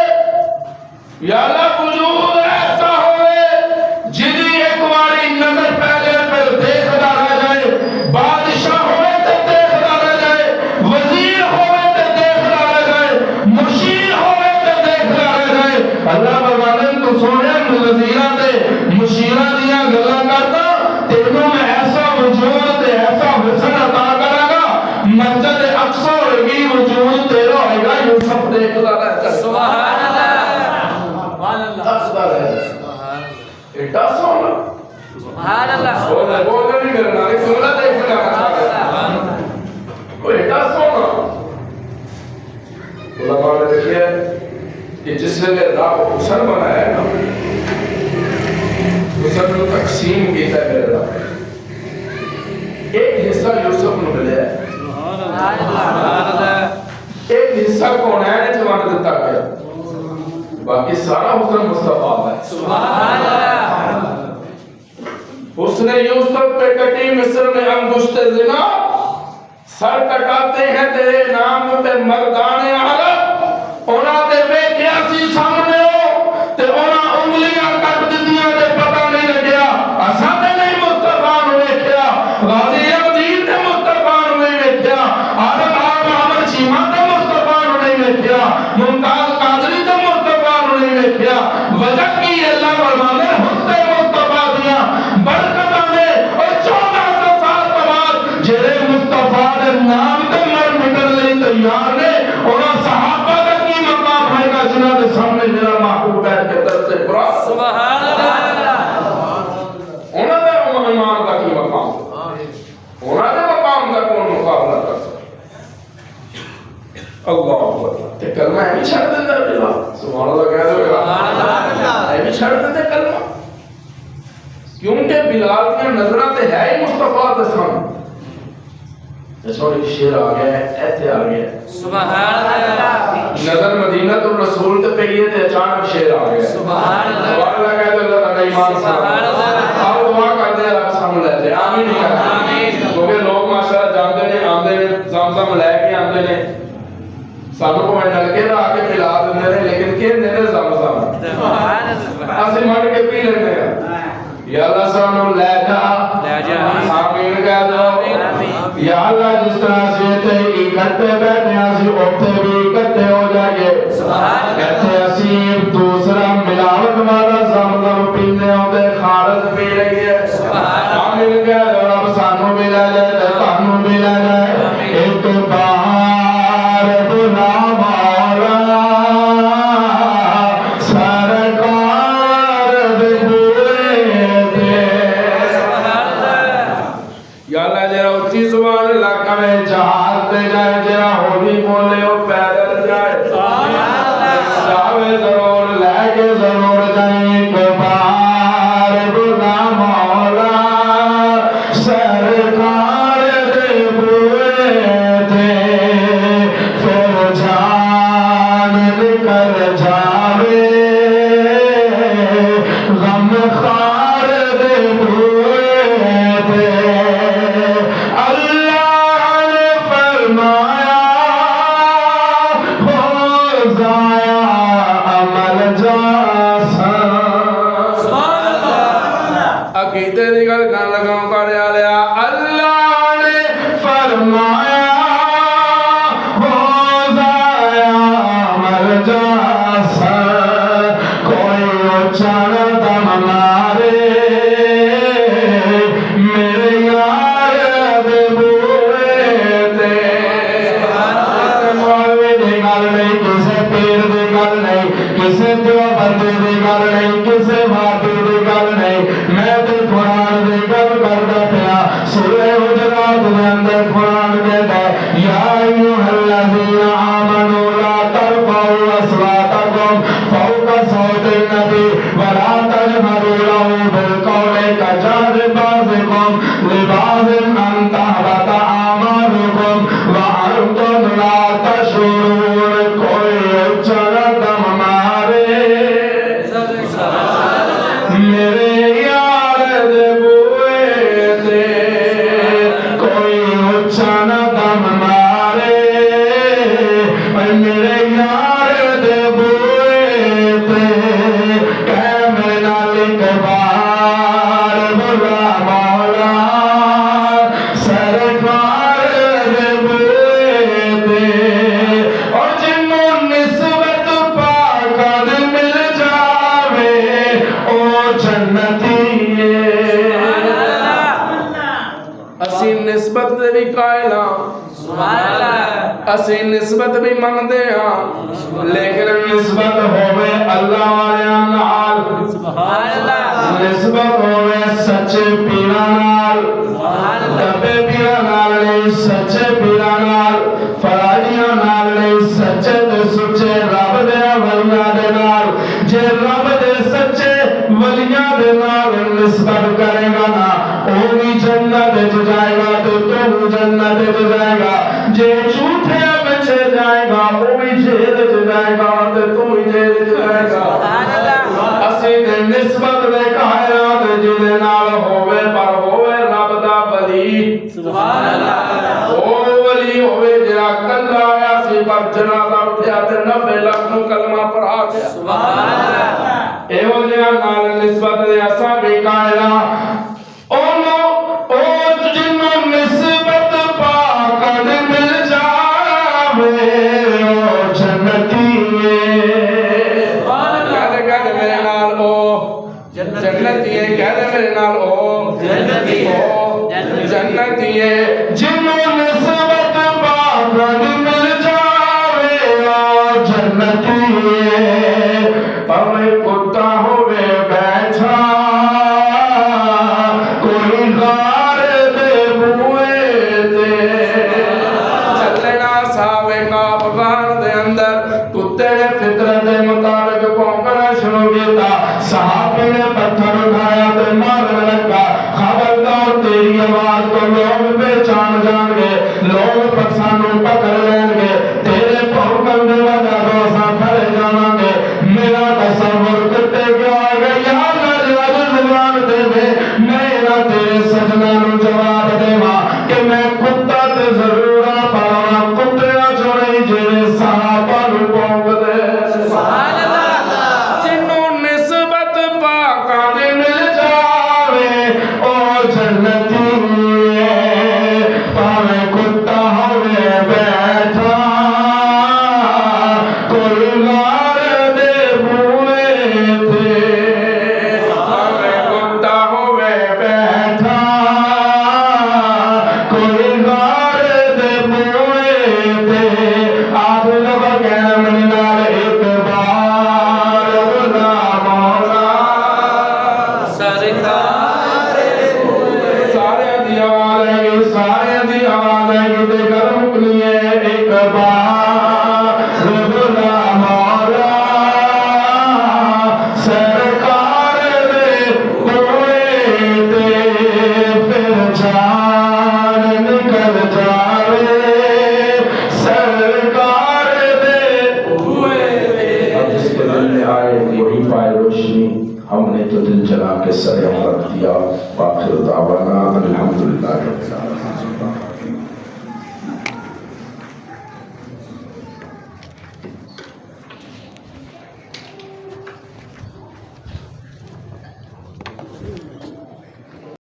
یا اللہ وجود ایسا ہوئے جدی ایک باری نظر پہلے پھر دیکھتا رہ جائے بادشاہ ہوئے تے دیکھتا رہ جائے وزیر ہوئے تے دیکھتا رہ جائے مشیر ہوئے تے دیکھتا رہ جائے اللہ بردن تو سونے وزیرہ تے مشیرہ دیا گلہ کرتا تینوں میں ایسا وجود تے ایسا حسن عطا کرے گا مسجد اقصی ہوگی وجود تیرا ہوئے گا یوسف دیکھتا رہ جائے سبحان اللہ سبحان اللہ تقصدہ رہ جائے ایٹا سونا سبحان اللہ سونا بولنے نہیں کرنا ایک سونا دیکھنا وہ ایٹا سونا علماء نے دیکھئے کہ جس نے راہ کو حسن بنایا ہے نا حسن کو تقسیم کیتا ہے میرے راہ ایک حصہ یوسف نے ملے ہے سبحان اللہ ایک حصہ کون ہے نے جوان دیتا گیا باقی سارا حسن مصطفیٰ ہے سبحان اللہ حسن یوسف پہ کٹی مصر میں انگشت زنا سر کٹاتے ہیں تیرے نام پہ مردان عرب اونا تے بیٹھیا سی سامنے ہو تے اونا انگلیاں کٹ دیتیاں تے پتہ نہیں لگیا اساں تے نہیں مصطفیٰ نو ویکھیا غازی مدین تے مصطفیٰ نو نہیں ویکھیا عرب عامر چیمہ تے مصطفیٰ نو نہیں ویکھیا ممتاز قادری تے مصطفیٰ نو نہیں ویکھیا وجہ کی اللہ فرمانے حسن مصطفیٰ دیا برکتاں نے اور 1400 سال بعد جڑے مصطفیٰ دے نام تے مر مٹن لئی تیار نے انہاں صحابہ دا کی مقام ہے گا جنہاں دے سامنے میرا محبوب بیٹھ کے در سے برا سبحان اللہ انہاں دے ایمان دا کی مقام انہاں دے مقام دا کون مقابلہ کر سکتا اللہ اکبر تے کلمہ ہے بھی چھڑ دیندے بلا سبحان اللہ کہہ دو ہے بھی چھڑ دیندے کلمہ کیونکہ بلال کی نظرہ تے ہے ہی مصطفیٰ تے سامنے چھوڑ ایک شیر آ گیا ہے ایتے آ گیا ہے سبحان اللہ نظر مدینہ تو رسول تے پہیے تے اچانک شیر آ گیا ہے سبحان اللہ سبحان اللہ کہہ دو اللہ تعالیٰ ایمان سبحان اللہ آپ دعا کرتے ہیں رب سامنے لیتے ہیں آمین نہیں کرتے کیونکہ لوگ ماشاءاللہ جانتے ہیں آندے ہیں زمزم لے کے آندے ہیں سانوں کو میں نلکے دا آکے پلا دیندے ہیں لیکن کہ دینے زمزم سبحان اللہ اسی مانڈ کے پی لیندے ہیں یا اللہ سانوں لے جا بیٹھے بیٹھے اسی اوتھے بھی اکٹھے ہو جائیے کہتے اسی دوسرا ملاوٹ والا زمزم پینے ہوتے خالص پی لئیے مل گیا رب سانو بھی لے لے تانو بھی لے لے ایک بار بلا مولا سرکار دے دے یا اللہ جرا اچھی زبان علاقہ میں جہاز دے جائے جرا ہولی بولے ہو پیدل جائے جاوے ضرور لے کے ضرور جائیں ایک بار بلا مولا سرکار دے بوئے دے پھر جان نکل جاوے غم خار دے بوئے دے اللہ نے فرمایا ہو ضائع عمل جاسا عقیدے دی گل کر لگاؤں کریا لیا اللہ نے فرمایا ہو ضائع عمل جاسا کوئی اچھل دم مارے میرے یار دے بوئے دے کسے مولوی دی گل نہیں کسے پیر دی گل نہیں کسے دیوبندی دی گل نہیں کسے بھابی دی گل نہیں میں تے قرآن دی گل کردا پیا سورہ حجرات دے اندر قرآن کہتا ہے یا ایھا الذین آمنوا لا ترفعوا اصواتکم فوق صوت النبی ولا تجهروا له بالقول كجهر بعضكم لبعض ان تحبط اعمالكم وانتم لا تشعرون کوئی اچھل دم مارے میرے یار دے بوئے دے کوئی اچھل دم مارے میرے یار دے بوئے دے کیمرے نال ایک بار بلا مولا سرکار دے بوئے دے اور جنوں نسبت پاک دے مل جاوے او جنتی اسی نسبت دے بھی قائل ہاں اسی نسبت بھی مندے ہاں لیکن نسبت ہوئے اللہ والیاں نال نسبت ہوئے سچے پیراں نال ڈبے پیراں نال نہیں سچے پیراں نال فراڈیاں نال نہیں سچے تے سچے رب دے ولیاں دے نال جے رب دے سچے ولیاں دے نال نسبت کرے گا نا او بھی جنت وچ جائے گا تے تو جنت وچ جائے گا جے جھوٹے بچے جائے گا او بھی جیل وچ جائے گا تے تو بھی جیل وچ جائے گا اسی تے نسبت دے کائنات جے نال ہوے پر ہوے رب دا ولی سبحان اللہ او ولی ہوے جڑا کلا آیا سی پر جنازہ اٹھیا تے 90 لاکھ نو کلمہ پڑھا گیا سبحان اللہ ایہو جہاں نال نسبت دے اساں بھی قائل ہاں جنوں نسبت پاک دے مل جاوے او جنتی کہہ میرے نال او جنتی ہے کہہ میرے نال او جنتی ہے جنوں نسبت پاک دے مل جاوے او جنتی ہے پاویں کتا ہوے بیٹھا کوئی غار دے بوئے دے چلنا سابقہ افغان دے اندر کتے نے فطرت دے مطابق پونکنا شروع کیتا صحابی نے پتھر اٹھایا تے مارنے لگا خبردار تیری آواز کو لوگ پہچان جان گے لوگ پسانوں پکڑ لین گے تیرے پونکن دے وجہ روزاں پھڑے جانا گے میرا تصور کتے کیا آگے یا اللہ زبان دے دے میرا تیرے سجنہ نو جواب دے ماں کہ میں کتا تے ضرور پانا کتے چھوڑے جیرے صحابہ نو پونک دے سبحان اللہ جنوں نسبت پاکاں دے مل جاوے او جنتی پاویں کتا ہوے بیٹھ دی آواز ہے گی سارے دی آواز ہے گی تے گھر مکنی ہے ایک بار بلا مولا سرکار دے کوئے تے پھر جان نکل جاوے سرکار دے کوئے تے اب جس کے دل میں آئے وہی پائے روشنی ہم نے تو دل جلا کے سر رکھ دیا باخر دعوانا الحمدللہ رب العالمین